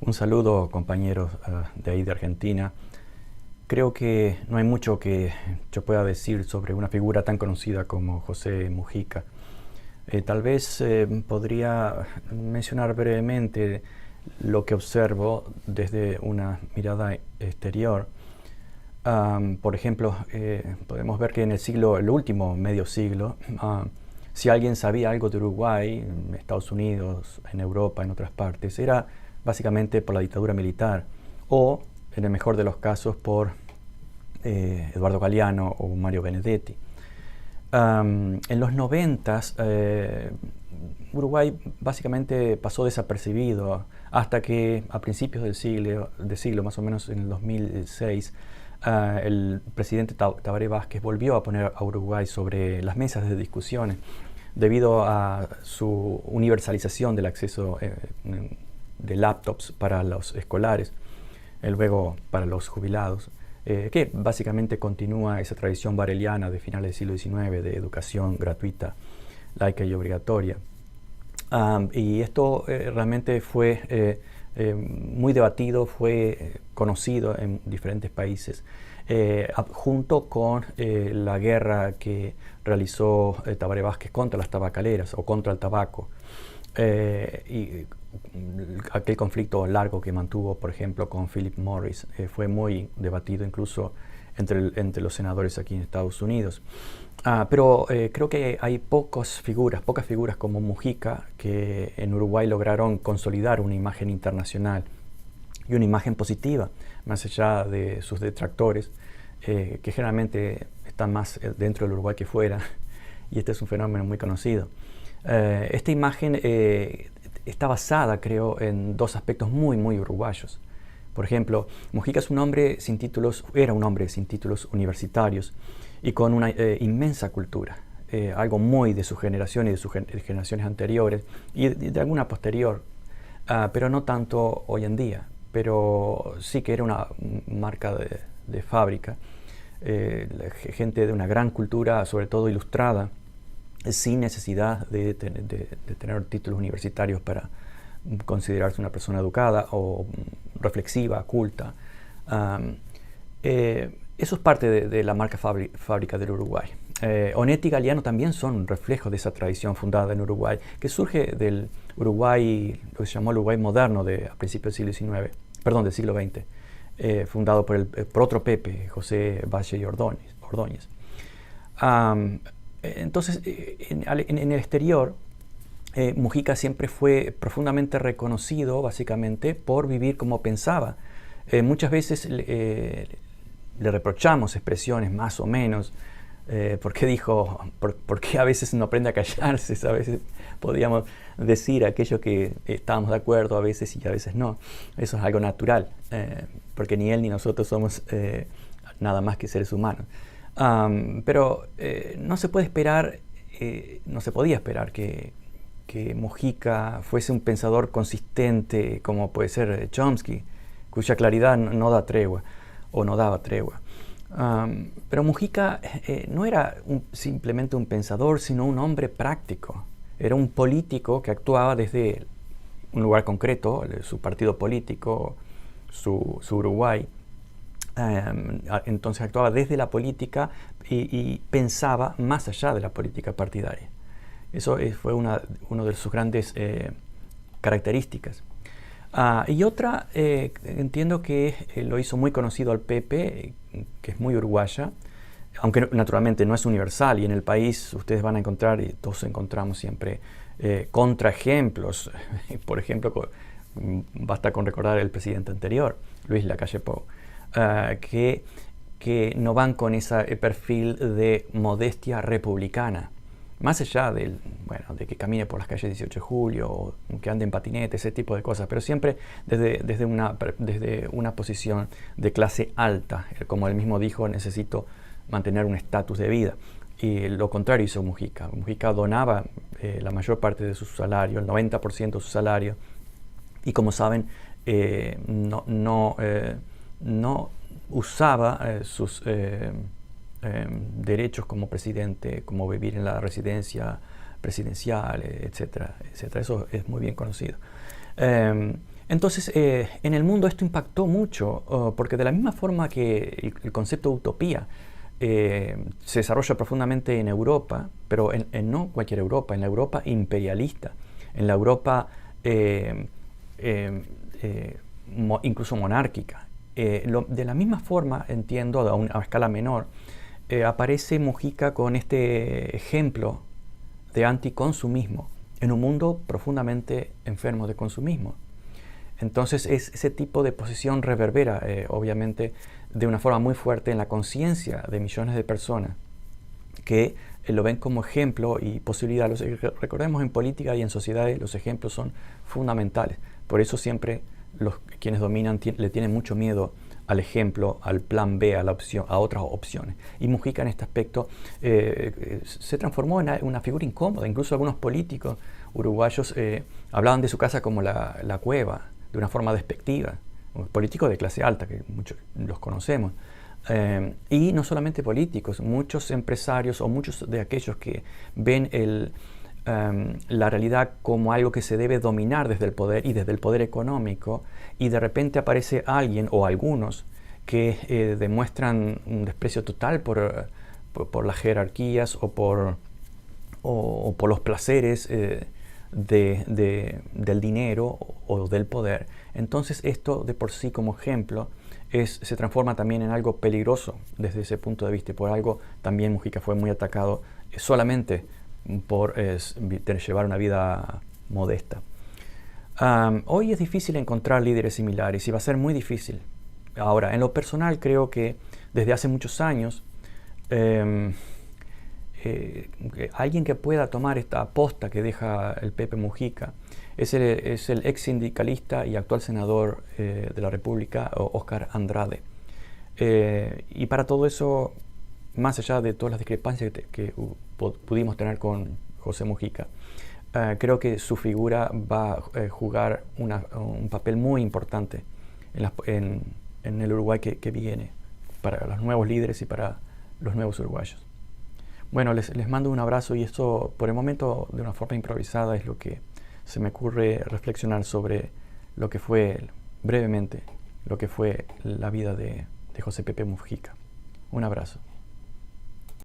Un saludo, compañeros de ahí de Argentina. Creo que no hay mucho que yo pueda decir sobre una figura tan conocida como José Mujica. Tal vez podría mencionar brevemente lo que observo desde una mirada exterior. Por ejemplo, podemos ver que en el último medio siglo, si alguien sabía algo de Uruguay, en Estados Unidos, en Europa, en otras partes, era básicamente por la dictadura militar o, en el mejor de los casos, por Eduardo Galeano o Mario Benedetti. En los 90 Uruguay básicamente pasó desapercibido hasta que a principios del siglo, más o menos en el 2006, el presidente Tabaré Vázquez volvió a poner a Uruguay sobre las mesas de discusiones debido a su universalización del acceso de laptops para los escolares, luego para los jubilados, que básicamente continúa esa tradición bareliana de finales del siglo XIX de educación gratuita, laica y obligatoria. Y esto realmente fue muy debatido, fue conocido en diferentes países, junto con la guerra que realizó Tabaré Vázquez contra las tabacaleras o contra el tabaco. Y aquel conflicto largo que mantuvo, por ejemplo, con Philip Morris, fue muy debatido incluso entre los senadores aquí en Estados Unidos. Pero creo que hay pocas figuras como Mujica que en Uruguay lograron consolidar una imagen internacional y una imagen positiva, más allá de sus detractores, que generalmente están más dentro del Uruguay que fuera, y este es un fenómeno muy conocido. Esta imagen está basada, creo, en dos aspectos muy uruguayos. Por ejemplo, Mujica es era un hombre sin títulos universitarios y con una inmensa cultura, algo muy de su generación y de sus generaciones anteriores y de alguna posterior, pero no tanto hoy en día, pero sí que era una marca de fábrica, gente de una gran cultura, sobre todo ilustrada, sin necesidad de tener títulos universitarios para considerarse una persona educada o reflexiva, culta. Eso es parte de la marca fábrica del Uruguay. Onetti y Galeano también son un reflejo de esa tradición fundada en Uruguay, que surge del Uruguay, lo que se llamó el Uruguay moderno a principios del del siglo XX, fundado por otro Pepe, José Valle y Ordóñez. Entonces, en el exterior, Mujica siempre fue profundamente reconocido, básicamente, por vivir como pensaba. Muchas veces le reprochamos expresiones más o menos, ¿por qué a veces no aprende a callarse? A veces podríamos decir aquello que estábamos de acuerdo a veces y a veces no. Eso es algo natural, porque ni él ni nosotros somos nada más que seres humanos. Pero no se podía esperar que Mujica fuese un pensador consistente como puede ser Chomsky, cuya claridad no da tregua o no daba tregua. Pero Mujica no era simplemente un pensador, sino un hombre práctico. Era un político que actuaba desde un lugar concreto, su partido político, su Uruguay. Entonces actuaba desde la política y pensaba más allá de la política partidaria. Eso fue una de sus grandes características. Y otra, entiendo que lo hizo muy conocido al Pepe, que es muy uruguaya, aunque naturalmente no es universal, y en el país ustedes van a encontrar, y todos encontramos siempre, contraejemplos. Por ejemplo, basta con recordar el presidente anterior, Luis Lacalle Pou, que no van con ese perfil de modestia republicana. Más allá de que camine por las calles 18 de julio o que ande en patinete, ese tipo de cosas, pero siempre desde una posición de clase alta. Como él mismo dijo, necesito mantener un estatus de vida. Y lo contrario hizo Mujica. Mujica donaba la mayor parte de su salario, el 90% de su salario, y como saben, no usaba sus derechos como presidente, como vivir en la residencia presidencial, etcétera, etcétera. Eso es muy bien conocido. Entonces, en el mundo esto impactó mucho, porque de la misma forma que el concepto de utopía se desarrolla profundamente en Europa, pero no cualquier Europa, en la Europa imperialista, en la Europa eh, incluso monárquica. De la misma forma, entiendo, a una escala menor, aparece Mujica con este ejemplo de anticonsumismo en un mundo profundamente enfermo de consumismo. Entonces ese tipo de posición reverbera, obviamente, de una forma muy fuerte en la conciencia de millones de personas que lo ven como ejemplo y posibilidad. Recordemos, en política y en sociedades los ejemplos son fundamentales. Por eso siempre quienes dominan le tienen mucho miedo al ejemplo, al plan B, a otras opciones. Y Mujica en este aspecto se transformó en una figura incómoda. Incluso algunos políticos uruguayos hablaban de su casa como la cueva, de una forma despectiva. Políticos de clase alta, que muchos los conocemos. Y no solamente políticos, muchos empresarios o muchos de aquellos que ven la realidad como algo que se debe dominar desde el poder y desde el poder económico, y de repente aparece alguien o algunos que demuestran un desprecio total por las jerarquías o por los placeres del dinero o del poder. Entonces esto de por sí como ejemplo se transforma también en algo peligroso desde ese punto de vista. Por algo también Mujica fue muy atacado solamente por llevar una vida modesta. Hoy es difícil encontrar líderes similares y va a ser muy difícil. Ahora, en lo personal creo que desde hace muchos años alguien que pueda tomar esta posta que deja el Pepe Mujica es el ex sindicalista y actual senador de la República, Óscar Andrade. Y para todo eso, más allá de todas las discrepancias que pudimos tener con José Mujica, creo que su figura va a jugar un papel muy importante en el Uruguay que viene, para los nuevos líderes y para los nuevos uruguayos. Bueno, les mando un abrazo, y esto por el momento de una forma improvisada es lo que se me ocurre reflexionar sobre lo que fue brevemente lo que fue la vida de José Pepe Mujica. Un abrazo.